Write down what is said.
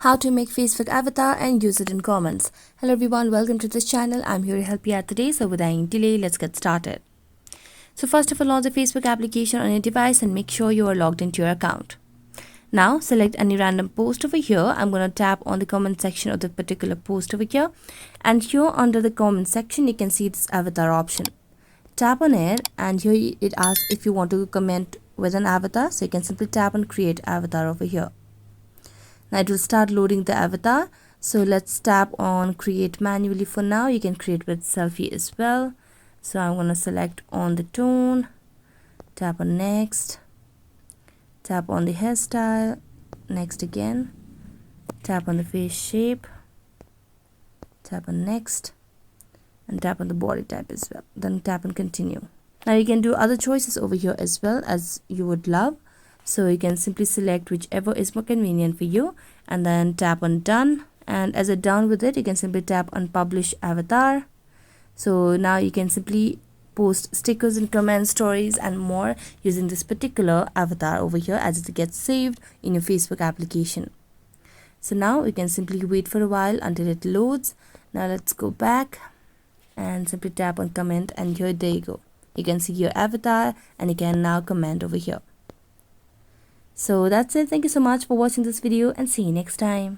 how to make Facebook avatar and use it in comments. Hello everyone, welcome to this channel. I'm here to help you out today. So without any delay, let's get started. So first of all, launch the Facebook application on your device and make sure you are logged into your account. Now select any random post over here. I'm going to tap on the comment section of the particular post over here, and here under the comment section you can see this avatar option. Tap on it and here it asks if you want to comment with an avatar, so you can simply tap on create avatar over here. Now it will start loading the avatar, so let's tap on create manually for now. You can create with selfie as well. So I'm going to select on the tone, tap on next, tap on the hairstyle, next again, tap on the face shape, tap on next, and tap on the body type as well. Then tap on continue. Now you can do other choices over here as well as you would love. So you can simply select whichever is more convenient for you and then tap on done. And as you're done with it, you can simply tap on publish avatar. So now you can simply post stickers and comments, stories and more using this particular avatar over here as it gets saved in your Facebook application. So now you can simply wait for a while until it loads. Now let's go back and simply tap on comment, and here there you go. You can see your avatar and you can now comment over here. So that's it. Thank you so much for watching this video and see you next time.